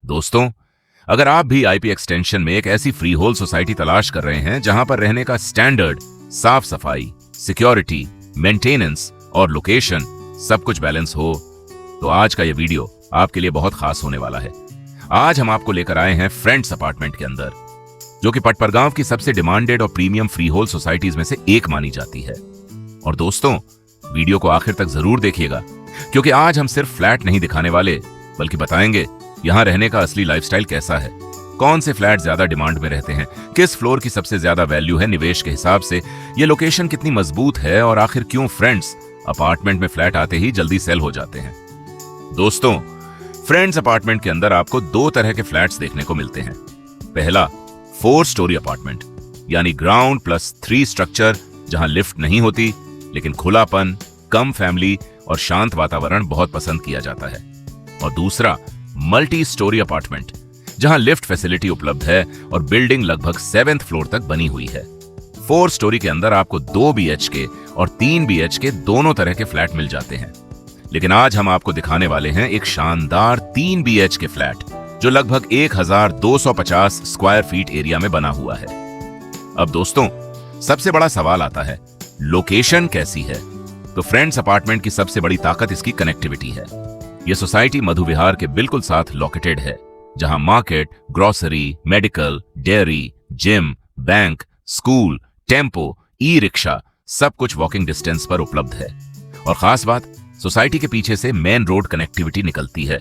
दोस्तों, अगर आप भी आईपी एक्सटेंशन में एक ऐसी फ्री होल सोसाइटी तलाश कर रहे हैं जहां पर रहने का स्टैंडर्ड, साफ सफाई, सिक्योरिटी, मेंटेनेंस और लोकेशन सब कुछ बैलेंस हो, तो आज का यह वीडियो आपके लिए बहुत खास होने वाला है। आज हम आपको लेकर आए हैं फ्रेंड्स अपार्टमेंट के अंदर, जो कि पटपरगांव की सबसे डिमांडेड और प्रीमियम फ्री होल सोसाइटीज में से एक मानी जाती है। और दोस्तों, वीडियो को आखिर तक जरूर देखिएगा, क्योंकि आज हम सिर्फ फ्लैट नहीं दिखाने वाले, बल्कि बताएंगे यहाँ रहने का असली लाइफस्टाइल कैसा है, कौन से फ्लैट ज्यादा डिमांड में रहते हैं, किस फ्लोर की सबसे ज्यादा वैल्यू है निवेश के हिसाब से, ये लोकेशन कितनी मजबूत है और आखिर क्यों फ्रेंड्स अपार्टमेंट में फ्लैट आते ही जल्दी सेल हो जाते हैं। दोस्तों, फ्रेंड्स अपार्टमेंट के अंदर आपको दो तरह के फ्लैट्स देखने को मिलते हैं। पहला 4 स्टोरी अपार्टमेंट, यानी ग्राउंड प्लस 3 स्ट्रक्चर, जहां लिफ्ट नहीं होती, लेकिन खुलापन, कम फैमिली और शांत वातावरण बहुत पसंद किया जाता है। और दूसरा मल्टी स्टोरी अपार्टमेंट, जहां लिफ्ट फैसिलिटी उपलब्ध है और बिल्डिंग लगभग 7th फ्लोर तक बनी हुई है। 4 स्टोरी के अंदर आपको 2 BHK और 3 BHK दोनों तरह के फ्लैट मिल जाते हैं। लेकिन आज हम आपको दिखाने वाले हैं एक शानदार 3 BHK फ्लैट, जो लगभग 1250 स्क्वायर फीट एरिया में बना हुआ है। अब दोस्तों, सबसे बड़ा सवाल आता है, लोकेशन कैसी है? तो फ्रेंड्स अपार्टमेंट की सबसे बड़ी ताकत इसकी कनेक्टिविटी है। यह सोसाइटी मधु विहार के बिल्कुल साथ लोकेटेड है, जहां market, grocery, medical, dairy, gym, bank, school, tempo, e rickshaw सब कुछ वॉकिंग डिस्टेंस पर उपलब्ध है। और खास बात, सोसाइटी के पीछे से मेन रोड कनेक्टिविटी निकलती है,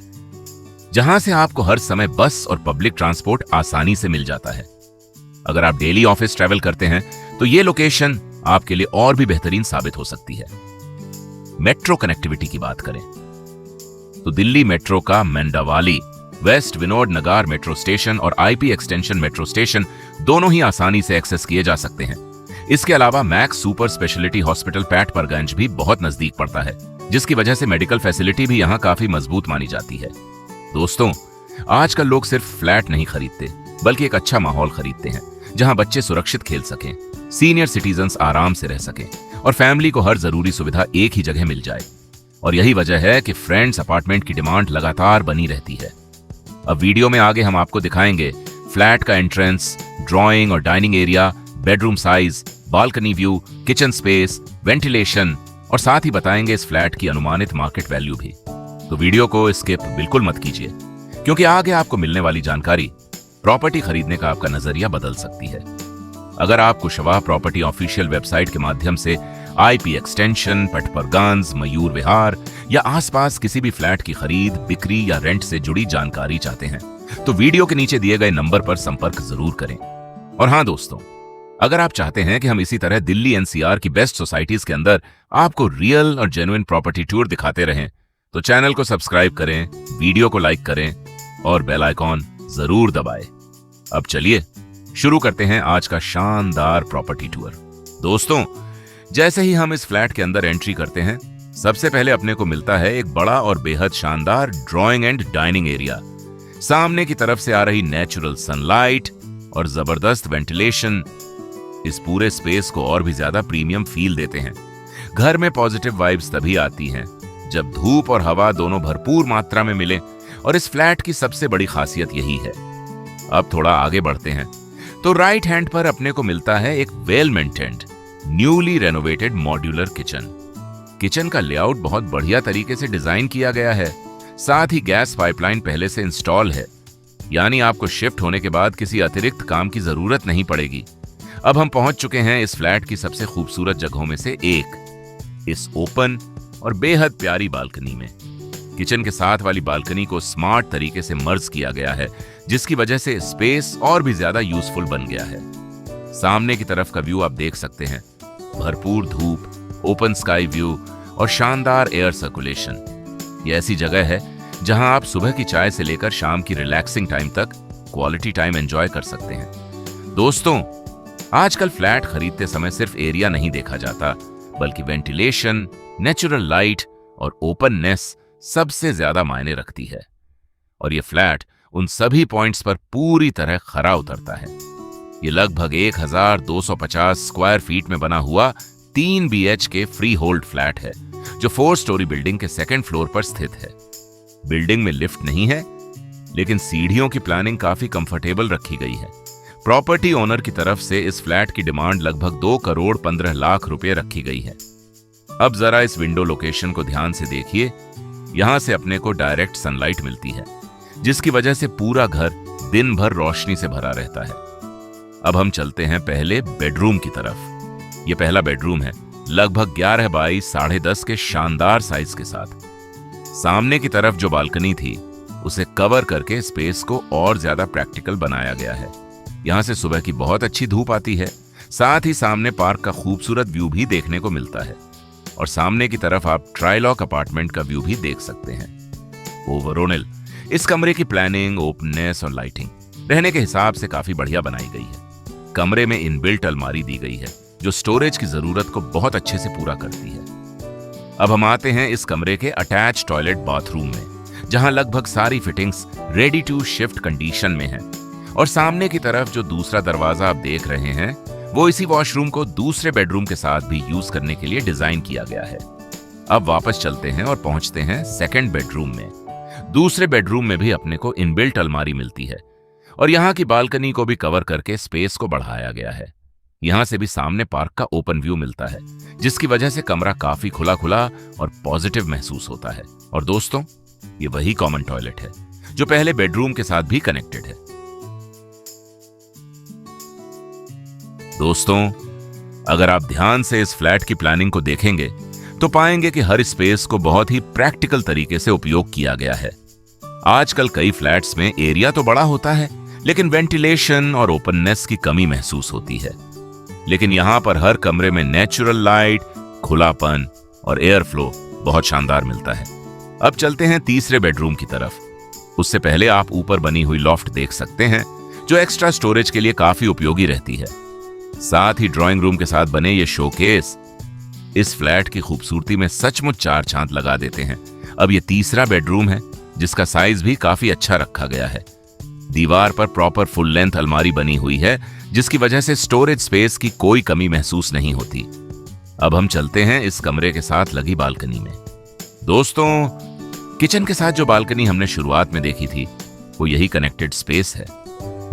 जहां से आपको हर समय बस और पब्लिक ट्रांसपोर्ट आसानी से मिल जाता है। अगर आप डेली ऑफिस ट्रैवल करते हैं तो यह लोकेशन आपके लिए और भी बेहतरीन साबित हो सकती है। मेट्रो कनेक्टिविटी की बात करें तो दिल्ली मेट्रो का मेंडावाली, वेस्ट विनोद नगर मेट्रो स्टेशन और आईपी एक्सटेंशन मेट्रो स्टेशन दोनों ही आसानी से एक्सेस किए जा सकते हैं। इसके अलावा मैक्स सुपर स्पेशलिटी हॉस्पिटल पैटपरगंज भी बहुत नजदीक पड़ता है, जिसकी वजह से मेडिकल फैसिलिटी भी यहाँ काफी मजबूत मानी जाती है। दोस्तों, आजकल लोग सिर्फ फ्लैट नहीं खरीदते, बल्कि एक अच्छा माहौल खरीदते हैं, जहां बच्चे सुरक्षित खेल सकें, सीनियर सिटीजन्स आराम से रह सकें और फैमिली को हर जरूरी सुविधा एक ही जगह मिल जाए। और यही वजह है कि फ्रेंड्स अपार्टमेंट की डिमांड लगातार बनी रहती है। अब वीडियो में आगे हम आपको दिखाएंगे फ्लैट का एंट्रेंस, ड्राइंग और dining area, bedroom size, balcony view, kitchen space, ventilation और साथ ही बताएंगे इस फ्लैट की अनुमानित मार्केट वैल्यू भी। तो वीडियो को स्किप बिल्कुल मत कीजिए, क्योंकि आगे आपको मिलने वाली जानकारी प्रॉपर्टी खरीदने का आपका नजरिया बदल सकती है। अगर आप कुशवाहा प्रॉपर्टी ऑफिशियल वेबसाइट के माध्यम से आईपी एक्सटेंशन, पटपरगांज, मयूर विहार या आसपास किसी भी फ्लैट की खरीद, बिक्री या रेंट से जुड़ी जानकारी चाहते हैं, तो वीडियो के नीचे दिए गए नंबर पर संपर्क जरूर करें। और हाँ दोस्तों, अगर आप चाहते हैं कि हम इसी तरह दिल्ली एनसीआर की बेस्ट सोसाइटीज के अंदर आपको रियल और जेन्युइन प्रॉपर्टी टूर दिखाते रहें, तो चैनल को सब्सक्राइब करें, वीडियो को लाइक करें और बेल आइकॉन जरूर दबाएं। अब चलिए शुरू करते हैं आज का शानदार प्रॉपर्टी टूर। दोस्तों, जैसे ही हम इस फ्लैट के अंदर एंट्री करते हैं, सबसे पहले अपने को मिलता है एक बड़ा और बेहद शानदार ड्राइंग एंड डाइनिंग एरिया। सामने की तरफ से आ रही नेचुरल सनलाइट और जबरदस्त वेंटिलेशन इस पूरे स्पेस को और भी ज्यादा प्रीमियम फील देते हैं। घर में पॉजिटिव वाइब्स तभी आती हैं जब धूप और हवा दोनों भरपूर मात्रा में मिले, और इस फ्लैट की सबसे बड़ी खासियत यही है। अब थोड़ा आगे बढ़ते हैं तो राइट हैंड पर अपने को मिलता है एक well maintained, newly renovated modular kitchen. Kitchen का लेआउट बहुत बढ़िया तरीके से डिजाइन किया गया है, साथ ही गैस पाइपलाइन पहले से इंस्टॉल है, यानी आपको शिफ्ट होने के बाद किसी अतिरिक्त काम की जरूरत नहीं पड़ेगी। अब हम पहुंच चुके हैं इस फ्लैट की सबसे खूबसूरत जगहों में से एक, इस ओपन और बेहद प्यारी बालकनी में। किचन के साथ वाली बालकनी को स्मार्ट तरीके से मर्ज किया गया है, जिसकी वजह से स्पेस और भी ज्यादा यूजफुल बन गया है। सामने की तरफ का व्यू आप देख सकते हैं, भरपूर धूप, ओपन स्काई व्यू और शानदार एयर सर्कुलेशन। ये ऐसी जगह है जहां आप सुबह की चाय से लेकर शाम की रिलैक्सिंग टाइम तक क्वालिटी टाइम एंजॉय कर सकते हैं। दोस्तों, आजकल फ्लैट खरीदते समय सिर्फ एरिया नहीं देखा जाता, बल्कि वेंटिलेशन, नेचुरल लाइट और ओपननेस सबसे ज्यादा मायने रखती है। और ये फ्लैट उन सभी पॉइंट्स पर पूरी तरह खरा उतरता है। ये लगभग 1250 स्क्वायर फीट में बना हुआ 3 BHK फ्री होल्ड फ्लैट है, जो 4 स्टोरी बिल्डिंग के 2nd फ्लोर पर स्थित है। बिल्डिंग में लिफ्ट नहीं है, लेकिन सीढ़ियों की प्लानिंग काफी कंफर्टेबल रखी गई है। प्रॉपर्टी ओनर की तरफ से इस फ्लैट की डिमांड लगभग 2,15,00,000 रुपए रखी गई है। अब जरा इस विंडो लोकेशन को ध्यान से देखिए। यहां से अपने को डायरेक्ट सनलाइट मिलती है, जिसकी वजह से पूरा घर दिन भर रोशनी से भरा रहता है। अब हम चलते हैं पहले बेडरूम की तरफ। यह पहला बेडरूम है, लगभग 11 बाई 10.5 के शानदार साइज के साथ। सामने की तरफ जो बालकनी थी उसे कवर करके स्पेस को और ज्यादा प्रैक्टिकल बनाया गया है। यहां से सुबह की बहुत अच्छी धूप आती है, साथ ही सामने पार्क का खूबसूरत व्यू भी देखने को मिलता है और सामने की तरफ आप ट्राइलॉक अपार्टमेंट का व्यू भी देख सकते हैं। ओवरऑल इस कमरे की प्लानिंग, ओपननेस और लाइटिंग रहने के हिसाब से काफी बढ़िया बनाई गई है। कमरे में इनबिल्ट अलमारी दी गई है जो स्टोरेज की जरूरत को बहुत अच्छे से पूरा करती है। अब हम आते हैं इस कमरे के अटैच टॉयलेट बाथरूम में, जहां लगभग सारी fittings ready to shift condition में है और सामने की तरफ जो दूसरा दरवाजा आप देख रहे हैं वो इसी वॉशरूम को दूसरे बेडरूम के साथ भी यूज करने के लिए डिजाइन किया गया है। अब वापस चलते हैं और पहुंचते हैं सेकंड बेडरूम में। दूसरे बेडरूम में भी अपने को इनबिल्ट अलमारी मिलती है और यहाँ की बालकनी को भी कवर करके स्पेस को बढ़ाया गया है। यहाँ से भी सामने पार्क का ओपन व्यू मिलता है, जिसकी वजह से कमरा काफी खुला खुला और पॉजिटिव महसूस होता है। और दोस्तों, ये वही कॉमन टॉयलेट है जो पहले बेडरूम के साथ भी कनेक्टेड है। दोस्तों, अगर आप ध्यान से इस फ्लैट की प्लानिंग को देखेंगे तो पाएंगे कि हर स्पेस को बहुत ही प्रैक्टिकल तरीके से उपयोग किया गया है। आजकल कई फ्लैट्स में एरिया तो बड़ा होता है, लेकिन वेंटिलेशन और ओपननेस की कमी महसूस होती है। लेकिन यहां पर हर कमरे में नेचुरल लाइट, खुलापन और एयर फ्लो बहुत शानदार मिलता है। अब चलते हैं तीसरे बेडरूम की तरफ। उससे पहले आप ऊपर बनी हुई लॉफ्ट देख सकते हैं, जो एक्स्ट्रा स्टोरेज के लिए काफी उपयोगी रहती है। साथ ही ड्राइंग रूम के साथ बने ये शोकेस इस फ्लैट की खूबसूरती में सचमुच चार चांद लगा देते हैं। अब ये तीसरा बेडरूम है, जिसका साइज भी काफी अच्छा रखा गया है। दीवार पर प्रॉपर फुल लेंथ अलमारी बनी हुई है, जिसकी वजह से स्टोरेज स्पेस की कोई कमी महसूस नहीं होती। अब हम चलते हैं इस कमरे के साथ लगी बालकनी में। दोस्तों, किचन के साथ जो बालकनी हमने शुरुआत में देखी थी वो यही कनेक्टेड स्पेस है।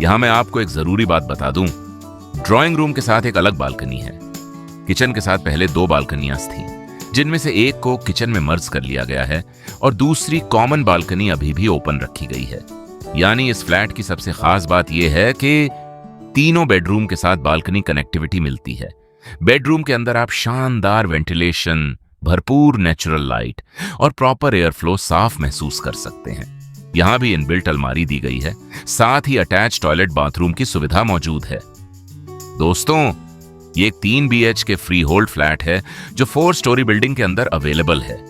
यहां मैं आपको एक जरूरी बात बता दूं, ड्राइंग रूम के साथ एक अलग बालकनी है। किचन के साथ पहले 2 बालकनियां थीं, जिनमें से एक को किचन में मर्ज कर लिया गया है और दूसरी कॉमन बालकनी अभी भी ओपन रखी गई है। यानी इस फ्लैट की सबसे खास बात यह है कि तीनों बेडरूम के साथ बालकनी कनेक्टिविटी मिलती है। बेडरूम के अंदर आप शानदार वेंटिलेशन, भरपूर नेचुरल लाइट और प्रॉपर एयर फ्लो साफ महसूस कर सकते हैं। यहां भी इनबिल्ट अलमारी दी गई है, साथ ही अटैच टॉयलेट बाथरूम की सुविधा मौजूद है। दोस्तों, ये एक 3 BHK फ्री होल्ड फ्लैट है जो 4 स्टोरी बिल्डिंग के अंदर अवेलेबल है।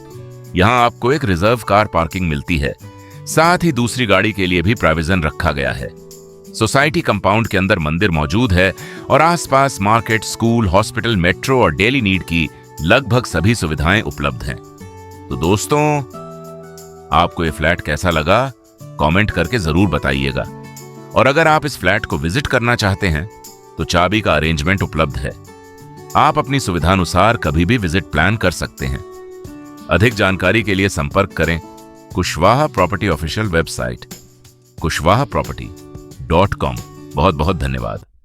यहां आपको एक रिजर्व कार पार्किंग मिलती है, साथ ही दूसरी गाड़ी के लिए भी प्रोविजन रखा गया है। सोसाइटी कंपाउंड के अंदर मंदिर मौजूद है और आसपास मार्केट, स्कूल, हॉस्पिटल, मेट्रो और डेली नीड की लगभग सभी सुविधाएं उपलब्ध हैं। तो दोस्तों, आपको ये फ्लैट कैसा लगा कमेंट करके जरूर बताइएगा। और अगर आप इस फ्लैट को विजिट करना चाहते हैं तो चाबी का अरेंजमेंट उपलब्ध है। आप अपनी सुविधानुसार कभी भी विजिट प्लान कर सकते हैं। अधिक जानकारी के लिए संपर्क करें Kushwaha property official website kushwahaproperty.com। बहुत बहुत धन्यवाद।